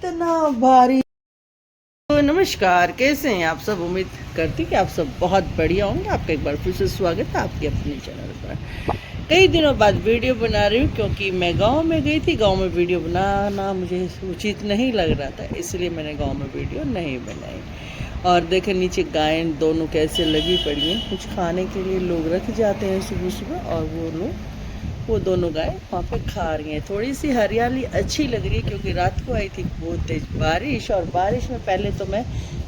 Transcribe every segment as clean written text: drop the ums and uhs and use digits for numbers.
इतना भारी। तो नमस्कार, कैसे हैं आप सब। उम्मीद करती कि आप सब बहुत बढ़िया होंगे। आपका एक बार फिर से स्वागत है आपके अपने चैनल पर। कई दिनों बाद वीडियो बना रही हूँ क्योंकि मैं गांव में गई थी। गांव में वीडियो बनाना मुझे उचित नहीं लग रहा था, इसलिए मैंने गांव में वीडियो नहीं बनाई। और देखें नीचे गायें दोनों कैसे लगी पड़ी हैं। कुछ खाने के लिए लोग रख जाते हैं सुबह सुबह, और वो दोनों गाय वहाँ पे खा रही हैं। थोड़ी सी हरियाली अच्छी लग रही है क्योंकि रात को आई थी बहुत तेज बारिश, और बारिश में पहले तो मैं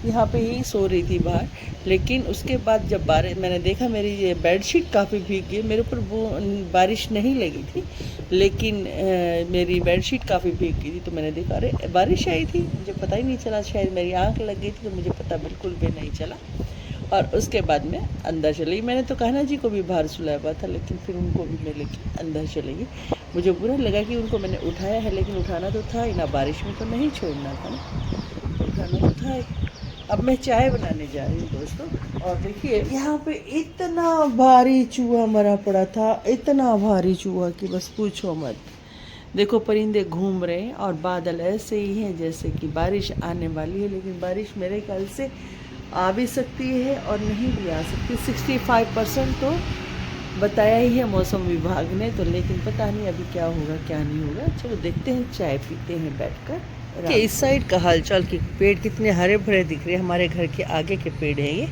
यहाँ पे ही सो रही थी बाहर, लेकिन उसके बाद जब बारिश मैंने देखा मेरी ये बेडशीट काफ़ी भीग गई। मेरे ऊपर वो बारिश नहीं लगी थी, लेकिन मेरी बेडशीट काफ़ी भीग गई थी। तो मैंने देखा अरे बारिश आई थी, मुझे पता ही नहीं चला। शायद मेरी आँख लग गई थी तो मुझे पता बिल्कुल भी नहीं चला। और उसके बाद मैं अंदर चली। मैंने तो कान्हा जी को भी बाहर सुलाया हुआ था, लेकिन फिर उनको भी मैं लेके अंदर चली गई। मुझे बुरा लगा कि उनको मैंने उठाया है, लेकिन उठाना तो था ही ना, बारिश में तो नहीं छोड़ना था ना, उठाना तो था ही। अब मैं चाय बनाने जा रही हूँ दोस्तों। और देखिए यहाँ पे इतना भारी चूहा मरा पड़ा था, इतना भारी चूहा कि बस पूछो मत। देखो परिंदे घूम रहे हैं और बादल ऐसे ही हैं जैसे कि बारिश आने वाली है, लेकिन बारिश मेरे ख्याल से आ भी सकती है और नहीं भी आ सकती। 65% तो बताया ही है मौसम विभाग ने, तो लेकिन पता नहीं अभी क्या होगा क्या नहीं होगा। चलो देखते हैं, चाय पीते हैं बैठकर। कि इस साइड का हालचाल कि पेड़ कितने हरे भरे दिख रहे हैं। हमारे घर के आगे के पेड़ हैं ये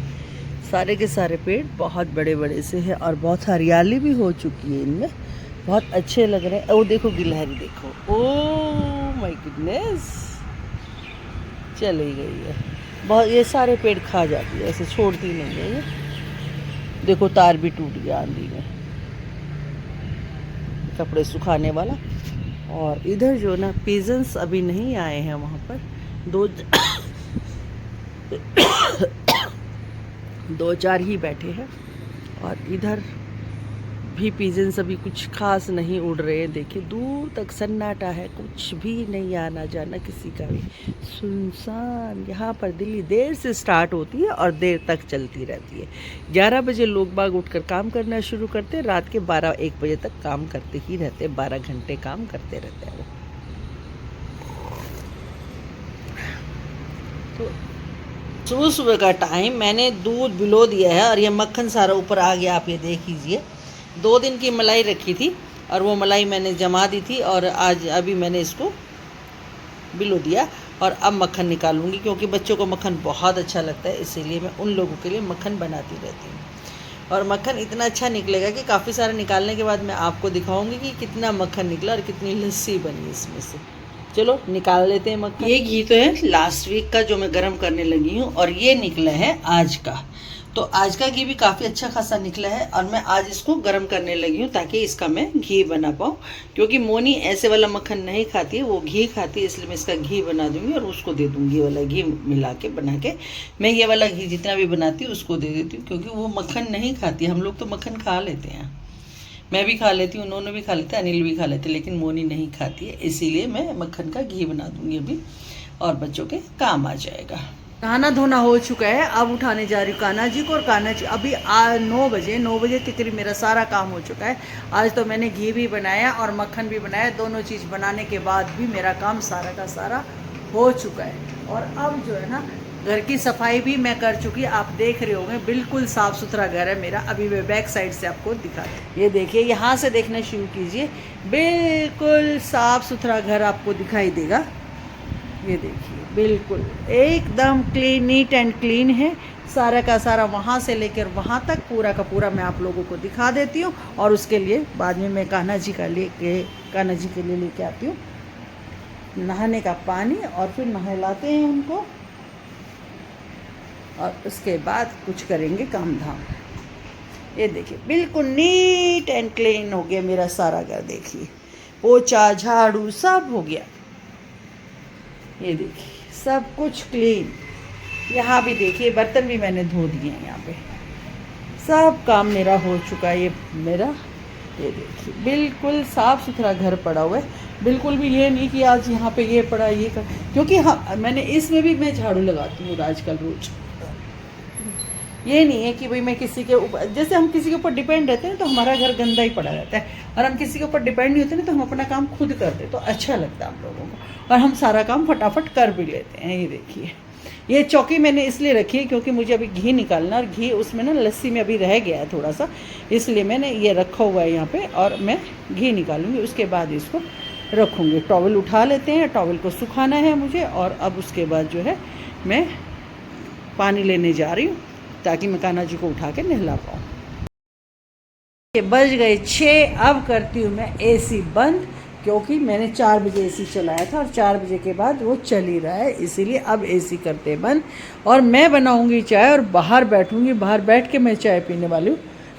सारे के सारे पेड़, बहुत बड़े बड़े से हैं और बहुत हरियाली भी हो चुकी है इनमें, बहुत अच्छे लग रहे हैं। ओ देखो गिलहरी, देखो, ओ माय गुडनेस, चली गई है। बहुत ये सारे पेड़ खा जाती है, ऐसे छोड़ती नहीं है ये। देखो तार भी टूट गया आंधी में, कपड़े सुखाने वाला। और इधर जो ना पिजन्स अभी नहीं आए हैं, वहाँ पर दो चार ही बैठे हैं। और इधर भी पिजन्स अभी कुछ खास नहीं उड़ रहे हैं। देखिए दूर तक सन्नाटा है, कुछ भी नहीं आना जाना किसी का भी, सुनसान। यहाँ पर दिल्ली देर से स्टार्ट होती है और देर तक चलती रहती है। 11 बजे लोग बाग उठकर काम करना शुरू करते हैं, रात के 12-1 बजे तक काम करते ही रहते हैं, 12 घंटे काम करते रहते हैं वो। तो सुबह सुबह का टाइम मैंने दूध भिगो दिया है और ये मक्खन सारा ऊपर आ गया, आप ये देख लीजिए। 2 दिन की मलाई रखी थी और वो मलाई मैंने जमा दी थी, और आज अभी मैंने इसको भिगो दिया और अब मक्खन निकालूंगी, क्योंकि बच्चों को मक्खन बहुत अच्छा लगता है, इसीलिए मैं उन लोगों के लिए मक्खन बनाती रहती हूँ। और मक्खन इतना अच्छा निकलेगा कि काफ़ी सारा निकालने के बाद मैं आपको दिखाऊंगी कि कितना मक्खन निकला और कितनी लस्सी बनी इसमें से। चलो निकाल लेते हैं मक्खन। ये घी तो है लास्ट वीक का जो मैं गर्म करने लगी हूँ, और ये निकला है आज का। तो आज का घी भी काफ़ी अच्छा खासा निकला है, और मैं आज इसको गर्म करने लगी हूँ ताकि इसका मैं घी बना पाऊँ। क्योंकि मोनी ऐसे वाला मक्खन नहीं खाती है, वो घी खाती है, इसलिए मैं इसका घी बना दूँगी और उसको दे दूँगी। ये वाला घी मिला के बना के मैं ये वाला घी जितना भी बनाती हूँ उसको दे देती हूँ, क्योंकि वो मक्खन नहीं खाती। हम लोग तो मक्खन खा लेते हैं, मैं भी खा लेती हूँ, उन्होंने भी खा लेते हैं, अनिल भी खा लेते हैं, लेकिन मोनी नहीं खाती है, इसीलिए मैं मक्खन का घी बना दूँगी अभी, और बच्चों के काम आ जाएगा। नहाना धोना हो चुका है, अब उठाने जा रही हूँ कान्हा जी को। और कान्हा जी अभी 9 बजे के करीब मेरा सारा काम हो चुका है। आज तो मैंने घी भी बनाया और मक्खन भी बनाया, दोनों चीज़ बनाने के बाद भी मेरा काम सारा का सारा हो चुका है। और अब जो है ना घर की सफाई भी मैं कर चुकी, आप देख रहे होंगे बिल्कुल साफ़ सुथरा घर है मेरा। अभी मैं बैक साइड से आपको दिखा दूँ, ये देखिए, यहाँ से देखना शुरू कीजिए, बिल्कुल साफ़ सुथरा घर आपको दिखाई देगा। ये देखिए बिल्कुल एकदम क्लीन, नीट एंड क्लीन है सारा का सारा। वहाँ से लेकर वहाँ तक पूरा का पूरा मैं आप लोगों को दिखा देती हूँ, और उसके लिए बाद में मैं कान्हा जी के लिए लेके आती हूँ नहाने का पानी, और फिर नहलाते हैं उनको, और उसके बाद कुछ करेंगे काम धाम। ये देखिए बिल्कुल नीट एंड क्लीन हो गया मेरा सारा घर। देखिए पोछा झाड़ू सब हो गया, ये देखिए सब कुछ क्लीन। यहाँ भी देखिए बर्तन भी मैंने धो दिए हैं, यहाँ पे सब काम मेरा हो चुका है। ये मेरा, ये देखिए बिल्कुल साफ़ सुथरा घर पड़ा हुआ है। बिल्कुल भी ये नहीं कि आज यहाँ पे ये पड़ा ये कर, क्योंकि हाँ मैंने इसमें भी मैं झाड़ू लगाती हूँ आजकल रोज। ये नहीं है कि भाई मैं किसी के ऊपर, जैसे हम किसी के ऊपर डिपेंड रहते हैं तो हमारा घर गंदा ही पड़ा रहता है, और हम किसी के ऊपर डिपेंड नहीं होते ना तो हम अपना काम खुद करते तो अच्छा लगता है हम लोगों को, और हम सारा काम फटाफट कर भी लेते हैं। ये देखिए, ये चौकी मैंने इसलिए रखी है क्योंकि मुझे अभी घी निकालना, और घी उसमें ना लस्सी में अभी रह गया है थोड़ा सा, इसलिए मैंने ये रखा हुआ है यहाँ पे, और मैं घी निकालूंगी उसके बाद इसको रखूँगी। टॉवल उठा लेते हैं, टॉवल को सुखाना है मुझे, और अब उसके बाद जो है मैं पानी लेने जा रही हूँ ताकि मैं कान्हा जी को उठा के नहला पाऊँ। बज गए 6, अब करती हूँ मैं एसी बंद, क्योंकि मैंने 4 बजे एसी चलाया था और 4 बजे के बाद वो चल ही रहा है, इसीलिए अब एसी करते बंद। और मैं बनाऊँगी चाय और बाहर बैठूँगी, बाहर बैठ के मैं चाय पीने वाली हूँ।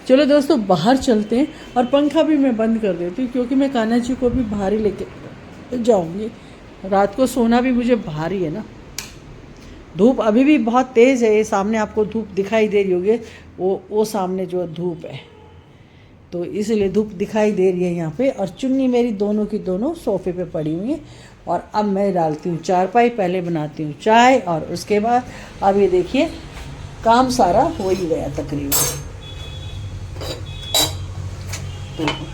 चलो दोस्तों बाहर चलते हैं, और पंखा भी मैं बंद कर देती हूँ क्योंकि मैं कान्हा जी को भी बाहर ही लेके जाऊँगी। रात को सोना भी मुझे बाहर ही है ना। धूप अभी भी बहुत तेज़ है, ये सामने आपको धूप दिखाई दे रही होगी, वो सामने जो धूप है, तो इसलिए धूप दिखाई दे रही है यहाँ पे। और चुन्नी मेरी दोनों की दोनों सोफे पे पड़ी हुई हैं, और अब मैं डालती हूँ चारपाई, पहले बनाती हूँ चाय, और उसके बाद अब ये देखिए काम सारा हो ही गया तकरीबन। तो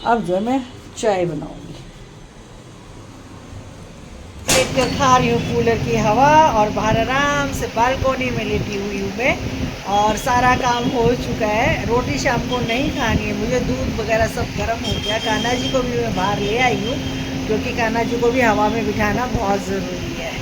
अब जो है मैं चाय बनाऊंगी, लेट कर खा रही हूँ कूलर की हवा, और बाहर आराम से बालकोनी में लेटी हुई हूँ मैं, और सारा काम हो चुका है। रोटी शाम को नहीं खानी है मुझे, दूध वगैरह सब गर्म हो गया। कान्हा जी को भी मैं बाहर ले आई हूँ क्योंकि कान्हा जी को भी हवा में बिठाना बहुत ज़रूरी है,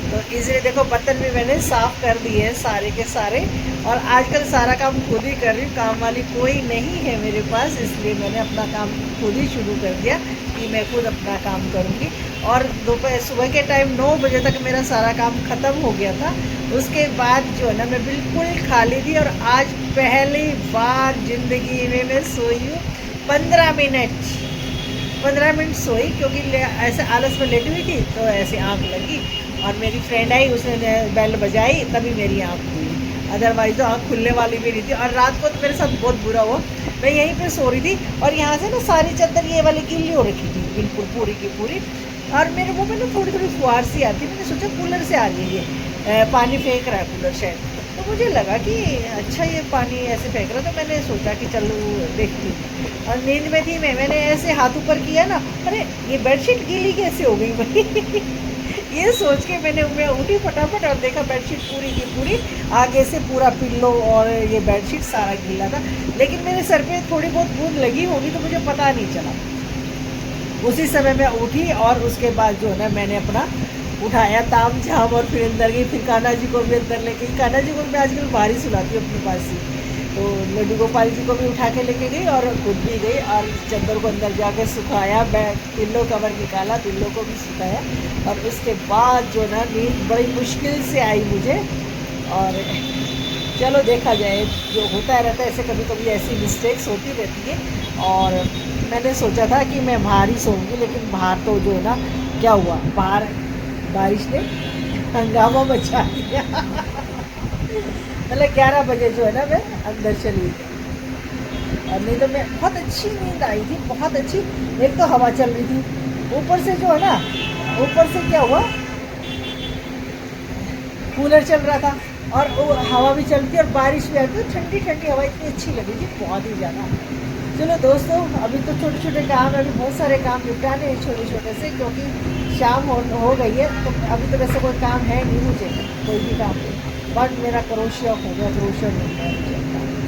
तो इसलिए देखो बर्तन भी मैंने साफ़ कर दिए हैं सारे के सारे, और आजकल सारा काम खुद ही कर रही हूँ, काम वाली कोई नहीं है मेरे पास, इसलिए मैंने अपना काम खुद ही शुरू कर दिया कि मैं खुद अपना काम करूँगी। और दोपहर सुबह के टाइम 9 बजे तक मेरा सारा काम ख़त्म हो गया था, उसके बाद जो है ना मैं बिल्कुल खाली थी, और आज पहली बार ज़िंदगी में मैं सोई हूँ 15 मिनट सोई, क्योंकि ऐसे आलस में लेटी हुई थी तो ऐसे आँख लगी, और मेरी फ्रेंड आई, उसने बेल बजाई तभी मेरी आँख खुली, अदरवाइज तो आँख खुलने वाली भी नहीं थी। और रात को तो मेरे साथ बहुत बुरा हुआ, मैं यहीं पे सो रही थी, और यहाँ से ना सारी चादर ये वाली गिल्ली हो रखी थी बिल्कुल पूरी की पूरी, और मेरे मुँह में ना थोड़ी थोड़ी फुहार सी आती, मैंने सोचा कूलर से आ रही है, ये पानी फेंक रहा है कूलर शायद, तो मुझे लगा कि अच्छा ये पानी ऐसे फेंक रहा, तो मैंने सोचा कि चलो देखती हूँ, और नींद में थी मैंने ऐसे हाथ ऊपर किया ना, अरे ये बेडशीट गीली कैसे हो गई भाई ये सोच के मैं उठी फटाफट, और देखा बेडशीट पूरी की पूरी आगे से पूरा पिल्लो और ये बेडशीट सारा गीला था, लेकिन मेरे सर पे थोड़ी बहुत बूंद लगी होगी तो मुझे पता नहीं चला। उसी समय मैं उठी, और उसके बाद जो है ना मैंने अपना उठाया ताम झाम, और फिर अंदर गई, फिर कान्हा जी को भी अंदर लेके गई। कान्हा जी को मैं आजकल बाहर ही सुलाती हूँ अपने पास ही, तो लड्डू गोपाल जी को भी उठा के लेके गई, और खुद भी गई, और चद्दर को अंदर जाके सुखाया, पिल्लो कवर निकाला, पिल्लो को भी सुखाया, और उसके बाद जो ना नींद बड़ी मुश्किल से आई मुझे। और चलो देखा जाए, जो होता रहता है ऐसे, कभी कभी ऐसी मिस्टेक्स होती रहती है, और मैंने सोचा था कि मैं बाहर ही सोऊंगी, लेकिन बाहर तो जो है ना क्या हुआ, बाहर बारिश ने हंगामा मचा दिया मतलब 11 बजे जो है ना मैं अंदर चली गई, और नहीं तो मैं बहुत अच्छी नींद आई थी, बहुत अच्छी। एक तो हवा चल रही थी, ऊपर से जो है ना, ऊपर से क्या हुआ, कूलर चल रहा था, और हवा भी चलती, और बारिश भी आती, ठंडी ठंडी हवा इतनी अच्छी लगी थी, बहुत ही ज़्यादा। चलो दोस्तों, अभी तो छोटे छोटे काम है, अभी बहुत सारे काम निपटाने हैं छोटे छोटे से, क्योंकि शाम हो गई है, तो अभी तो वैसे कोई काम है नहीं मुझे, कोई भी काम नहीं, बट मेरा क्रोशिया हो गया, क्रोशिया मिल रहा है मुझे।